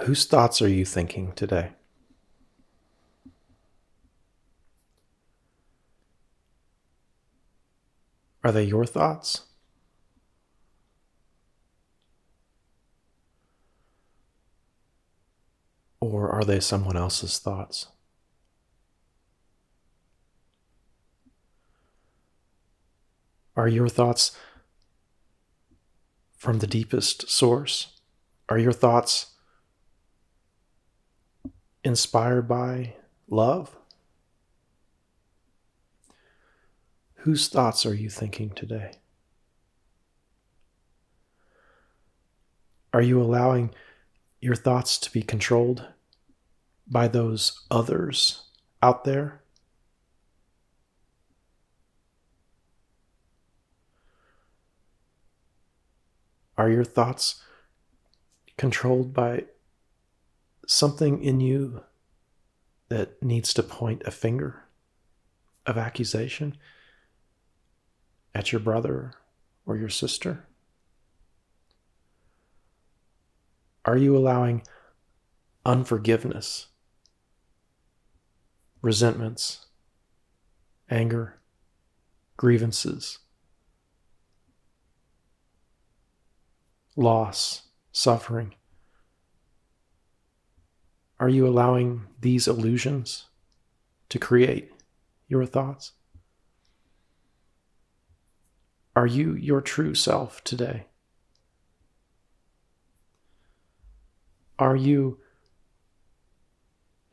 Whose thoughts are you thinking today? Are they your thoughts? Or are they someone else's thoughts? Are your thoughts from the deepest source? Are your thoughts inspired by love? Whose thoughts are you thinking today? Are you allowing your thoughts to be controlled by those others out there? Are your thoughts controlled by something in you that needs to point a finger of accusation at your brother or your sister? Are you allowing unforgiveness, resentments, anger, grievances, loss, suffering? Are you allowing these illusions to create your thoughts? Are you your true self today? Are you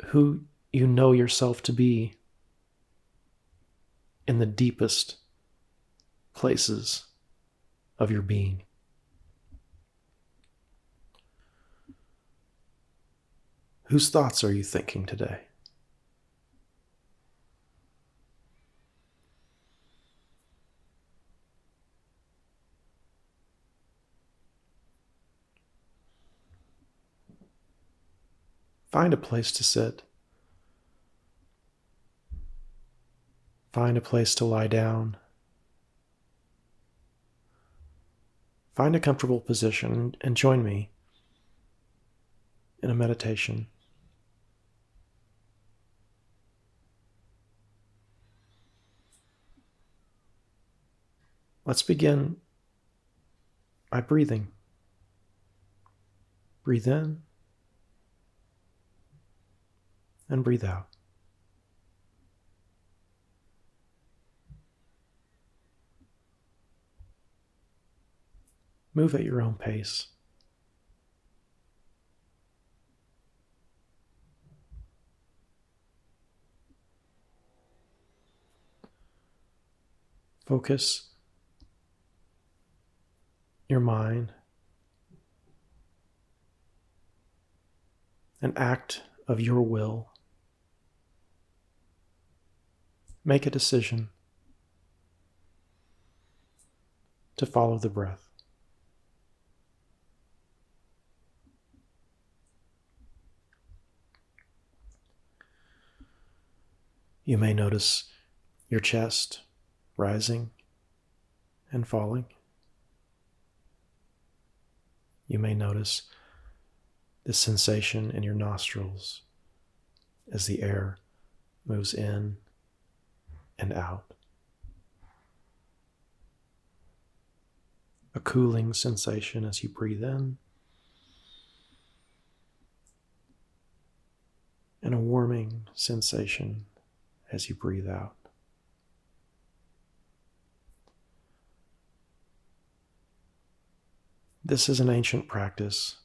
who you know yourself to be in the deepest places of your being? Whose thoughts are you thinking today? Find a place to sit. Find a place to lie down. Find a comfortable position and join me in a meditation. Let's begin by breathing. Breathe in and breathe out. Move at your own pace. Focus your mind, an act of your will. Make a decision to follow the breath. You may notice your chest rising and falling. You may notice the sensation in your nostrils as the air moves in and out. A cooling sensation as you breathe in, and a warming sensation as you breathe out. This is an ancient practice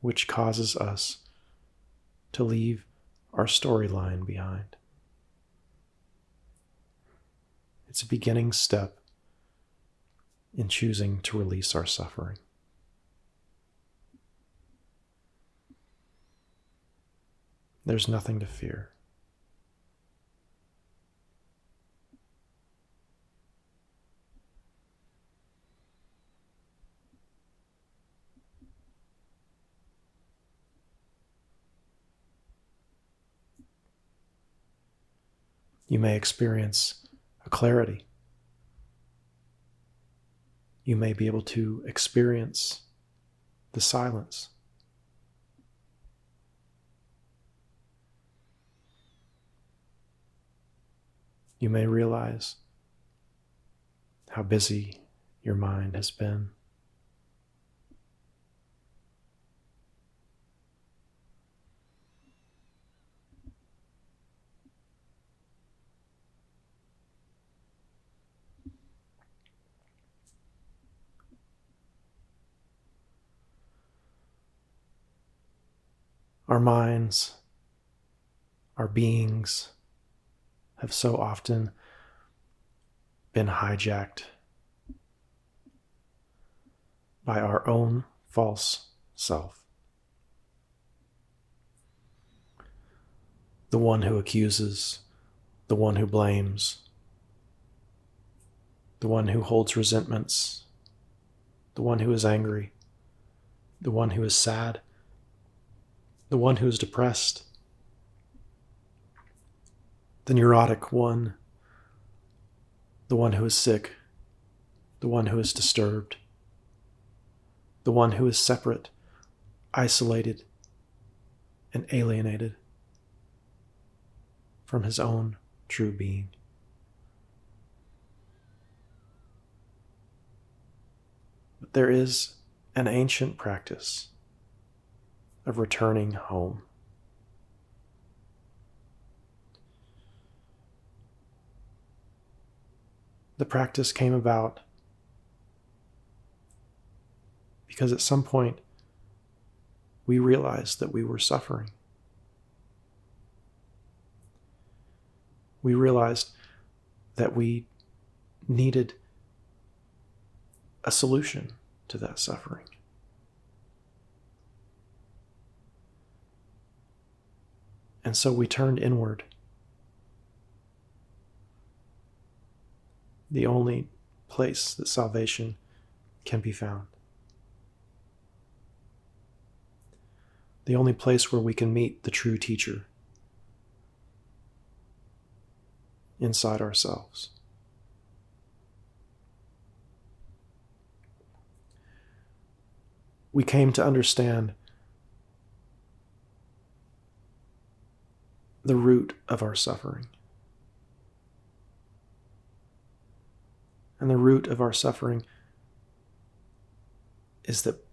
which causes us to leave our storyline behind. It's a beginning step in choosing to release our suffering. There's nothing to fear. You may experience a clarity. You may be able to experience the silence You may realize how busy your mind has been. Our minds, our beings have so often been hijacked by our own false self. The one who accuses, the one who blames, the one who holds resentments, the one who is angry, the one who is sad, the one who is depressed, the neurotic one, the one who is sick, the one who is disturbed, the one who is separate, isolated, and alienated from his own true being. But there is an ancient practice of returning home. The practice came about because at some point we realized that we were suffering. We realized that we needed a solution to that suffering. And so we turned inward. The only place that salvation can be found. The only place where we can meet the true teacher inside ourselves. We came to understand the root of our suffering. And the root of our suffering is that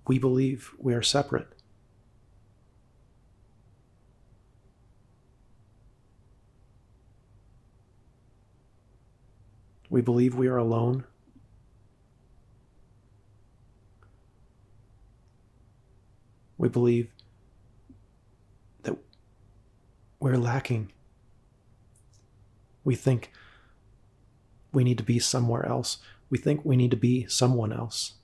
we believe we are separate. We believe we are alone. We believe that we're lacking. We think we need to be somewhere else. We think we need to be someone else.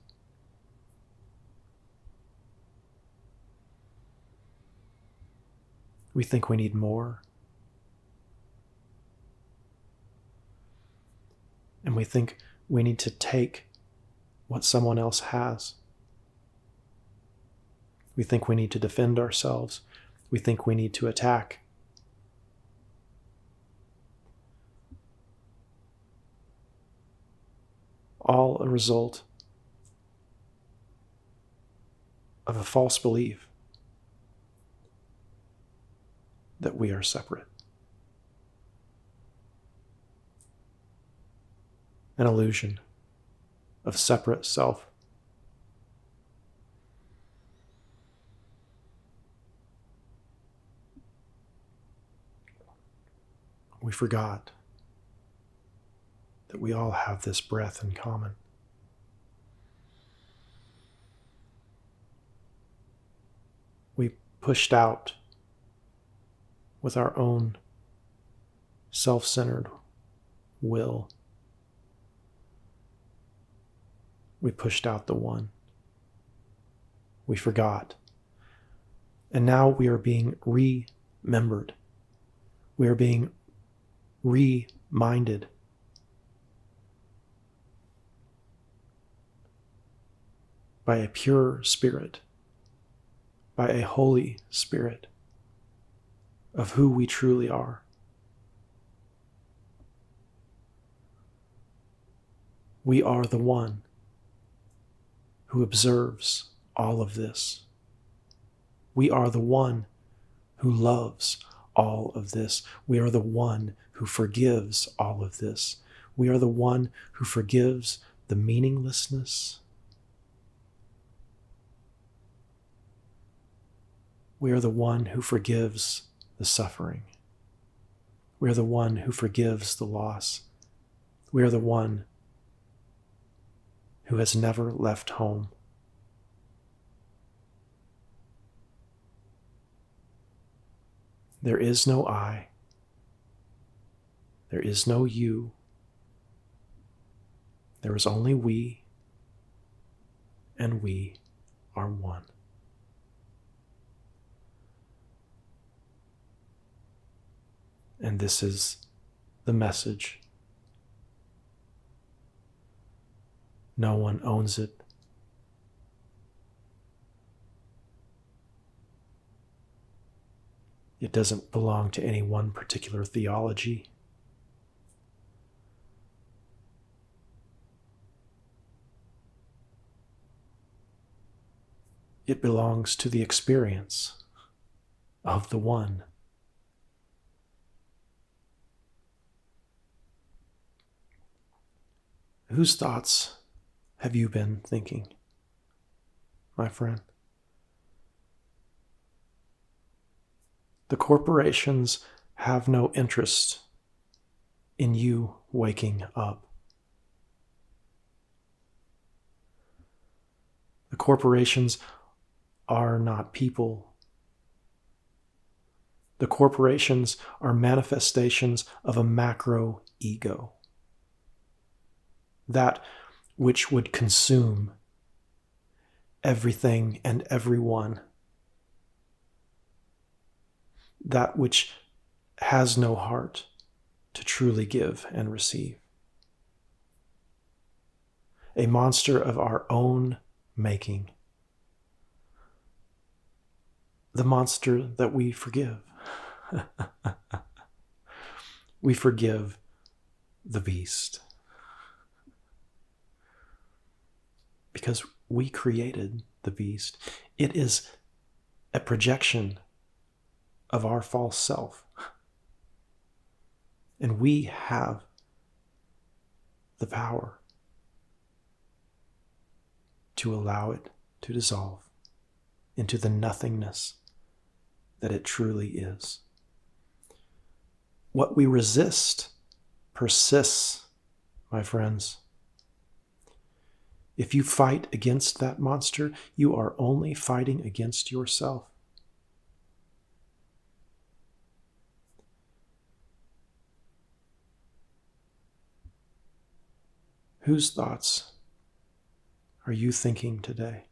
We think we need more. And we think we need to take what someone else has. We think we need to defend ourselves. We think we need to attack. All a result of a false belief that we are separate. An illusion of separate self. We forgot that we all have this breath in common. We pushed out with our own self-centered will. We pushed out the one. We forgot. And now we are being remembered. We are being reminded by a pure spirit, by a holy spirit of who we truly are. We are the one who observes all of this. We are the one who loves all of this. We are the one who forgives all of this. We are the one who forgives the meaninglessness. We are the one who forgives the suffering. We are the one who forgives the loss. We are the one who has never left home. There is no I. There is no you. There is only we, and we are one. And this is the message. No one owns it. It doesn't belong to any one particular theology. It belongs to the experience of the one. Whose thoughts have you been thinking, my friend? The corporations have no interest in you waking up. The corporations are not people. The corporations are manifestations of a macro ego. That which would consume everything and everyone. That which has no heart to truly give and receive. A monster of our own making. The monster that we forgive. We forgive the beast. Because we created the beast. It is a projection of our false self. And we have the power to allow it to dissolve into the nothingness that it truly is. What we resist persists, my friends. If you fight against that monster, you are only fighting against yourself. Whose thoughts are you thinking today?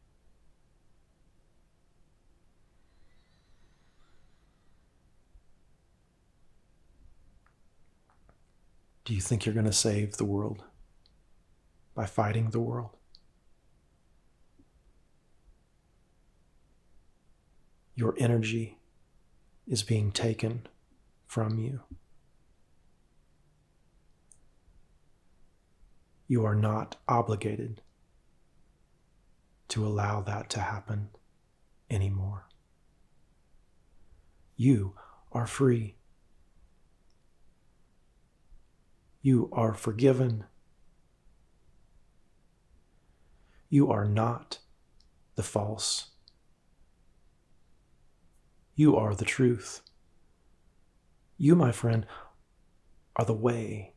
Do you think you're going to save the world by fighting the world? Your energy is being taken from you. You are not obligated to allow that to happen anymore. You are free. You are forgiven. You are not the false. You are the truth. You, my friend, are the way.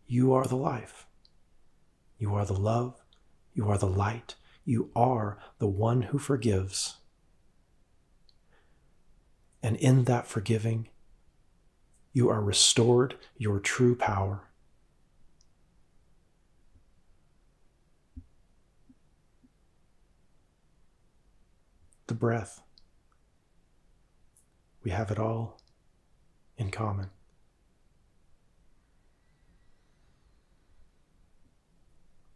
You are the life. You are the love. You are the light. You are the one who forgives. And in that forgiving, you are restored your true power. The breath. We have it all in common.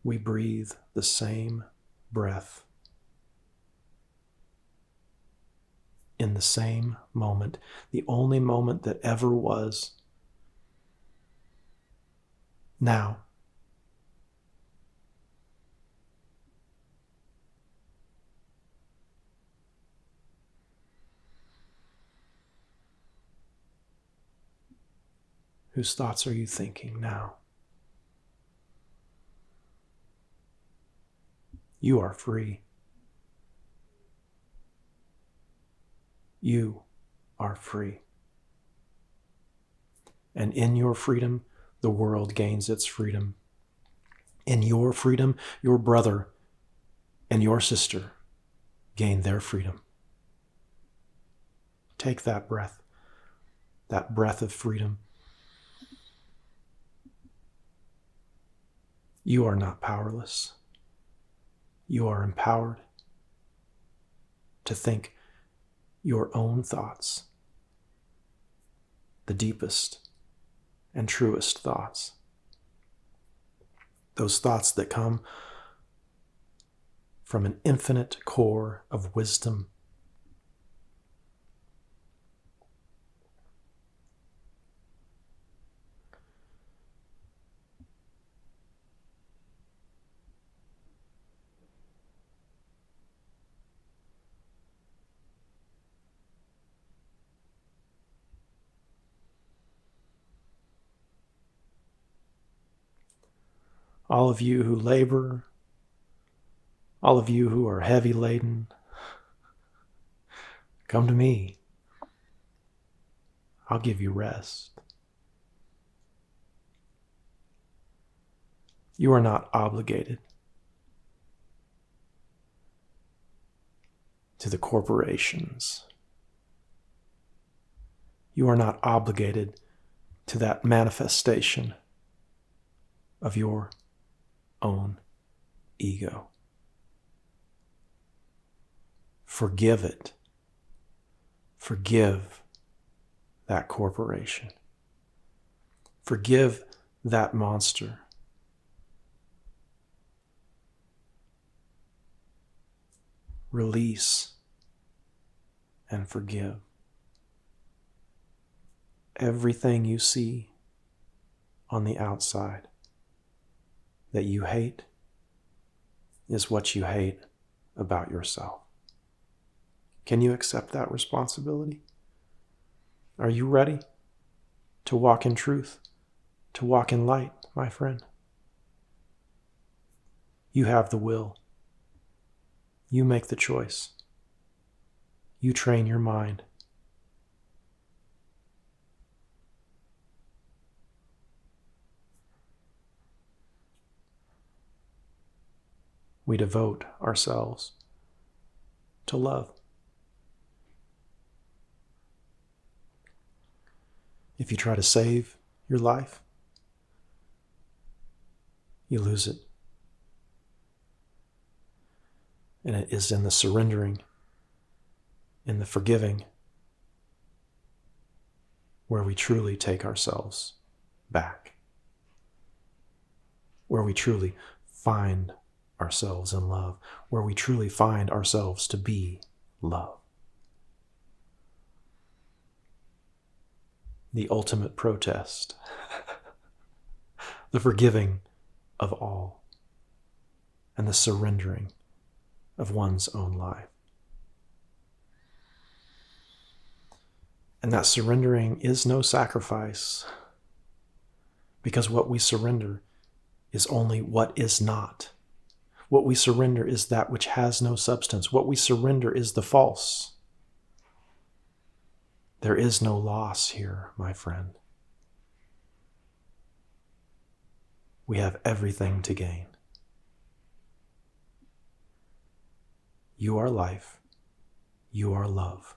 We breathe the same breath in the same moment, the only moment that ever was. Now. Whose thoughts are you thinking now? You are free. You are free. And in your freedom, the world gains its freedom. In your freedom, your brother and your sister gain their freedom. Take that breath of freedom. You are not powerless. You are empowered to think your own thoughts, the deepest and truest thoughts. Those thoughts that come from an infinite core of wisdom. All of you who labor, all of you who are heavy laden, come to me. I'll give you rest. You are not obligated to the corporations. You are not obligated to that manifestation of your own ego. Forgive it. Forgive that corporation. Forgive that monster. Release and forgive. Everything you see on the outside that you hate is what you hate about yourself. Can you accept that responsibility? Are you ready to walk in truth, to walk in light, my friend? You have the will. You make the choice. You train your mind. We devote ourselves to love. If you try to save your life, you lose it. And it is in the surrendering, in the forgiving, where we truly take ourselves back, where we truly find ourselves in love, where we truly find ourselves to be love. The ultimate protest, the forgiving of all, and the surrendering of one's own life. And that surrendering is no sacrifice, because what we surrender is only what is not. What we surrender is that which has no substance. What we surrender is the false. There is no loss here, my friend. We have everything to gain. You are life. You are love.